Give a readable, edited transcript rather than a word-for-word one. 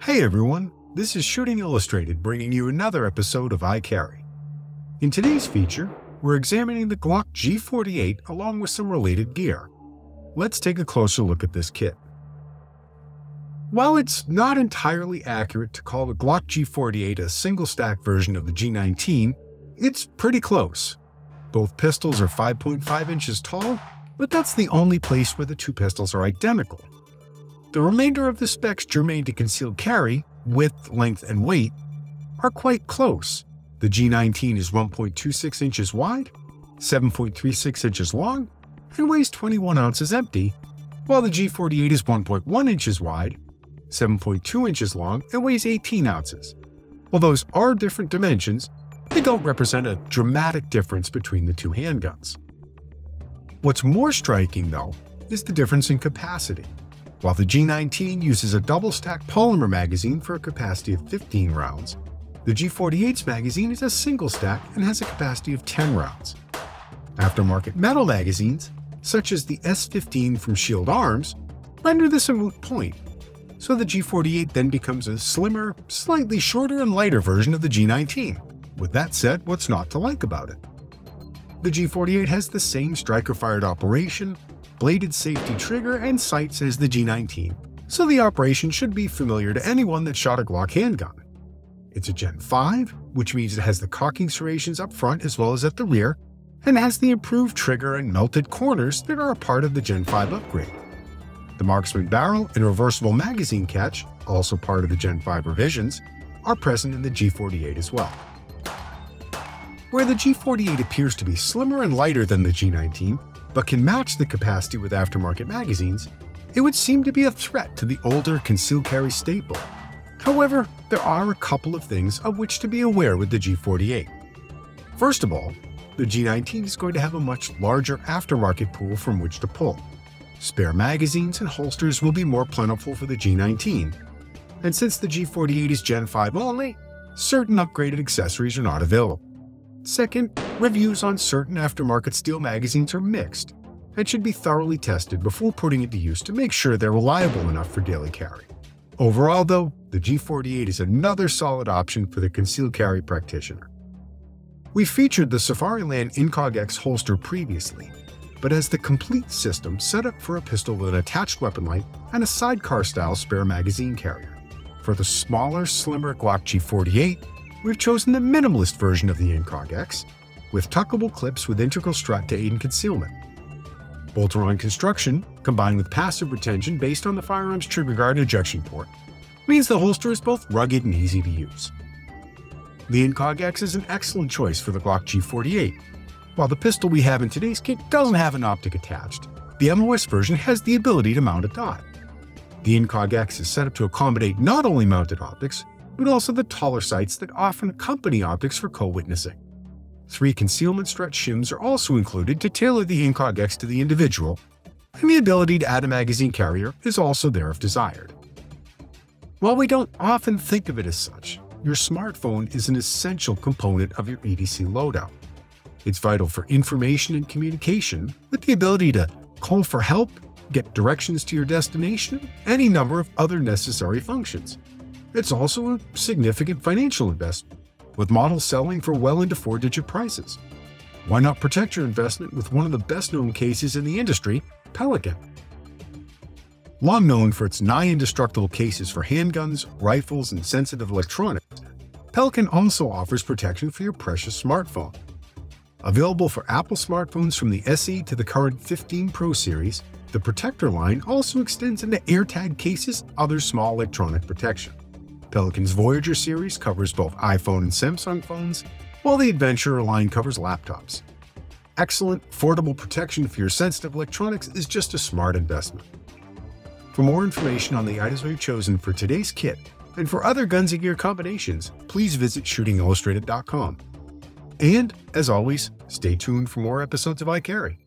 Hey everyone, this is Shooting Illustrated bringing you another episode of I Carry. In today's feature, we're examining the Glock G48 along with some related gear. Let's take a closer look at this kit. While it's not entirely accurate to call the Glock G48 a single-stack version of the G19, it's pretty close. Both pistols are 5.5 inches tall, but that's the only place where the two pistols are identical. The remainder of the specs germane to concealed carry, width, length, and weight, are quite close. The G19 is 1.26 inches wide, 7.36 inches long, and weighs 21 ounces empty, while the G48 is 1.1 inches wide, 7.2 inches long, and weighs 18 ounces. While those are different dimensions, they don't represent a dramatic difference between the two handguns. What's more striking, though, is the difference in capacity. While the G19 uses a double-stack polymer magazine for a capacity of 15 rounds, the G48's magazine is a single stack and has a capacity of 10 rounds. Aftermarket metal magazines, such as the S15 from Shield Arms, render this a moot point, so the G48 then becomes a slimmer, slightly shorter and lighter version of the G19. With that said, what's not to like about it? The G48 has the same striker-fired operation, bladed safety trigger, and sights as the G19, so the operation should be familiar to anyone that shot a Glock handgun. It's a Gen 5, which means it has the cocking serrations up front as well as at the rear, and has the improved trigger and melted corners that are a part of the Gen 5 upgrade. The marksman barrel and reversible magazine catch, also part of the Gen 5 revisions, are present in the G48 as well. Where the G48 appears to be slimmer and lighter than the G19, but can match the capacity with aftermarket magazines, it would seem to be a threat to the older concealed carry staple. However, there are a couple of things of which to be aware with the G48. First of all, the G19 is going to have a much larger aftermarket pool from which to pull. Spare magazines and holsters will be more plentiful for the G19, and since the G48 is Gen 5 only, certain upgraded accessories are not available. Second, reviews on certain aftermarket steel magazines are mixed and should be thoroughly tested before putting into use to make sure they're reliable enough for daily carry. Overall, though, the G48 is another solid option for the concealed carry practitioner. We featured the Safariland IncogX holster previously, but as the complete system set up for a pistol with an attached weapon light and a sidecar-style spare magazine carrier. For the smaller, slimmer Glock G48, we've chosen the minimalist version of the IncogX, with tuckable clips with integral strut to aid in concealment. Bolt-around construction, combined with passive retention based on the firearm's trigger guard and ejection port, means the holster is both rugged and easy to use. The IncogX is an excellent choice for the Glock G48. While the pistol we have in today's kit doesn't have an optic attached, the MOS version has the ability to mount a dot. The IncogX is set up to accommodate not only mounted optics, but also the taller sights that often accompany optics for co-witnessing. 3 concealment stretch shims are also included to tailor the IncogX to the individual, and the ability to add a magazine carrier is also there if desired. While we don't often think of it as such, your smartphone is an essential component of your EDC loadout. It's vital for information and communication, with the ability to call for help, get directions to your destination, and any number of other necessary functions. It's also a significant financial investment, with models selling for well into 4-digit prices. Why not protect your investment with one of the best-known cases in the industry, Pelican? Long known for its nigh-indestructible cases for handguns, rifles, and sensitive electronics, Pelican also offers protection for your precious smartphone. Available for Apple smartphones from the SE to the current 15 Pro series, the Protector line also extends into AirTag cases and other small electronic protection. Pelican's Voyager series covers both iPhone and Samsung phones, while the Adventurer line covers laptops. Excellent, affordable protection for your sensitive electronics is just a smart investment. For more information on the items we've chosen for today's kit and for other guns and gear combinations, please visit shootingillustrated.com. And, as always, stay tuned for more episodes of I Carry.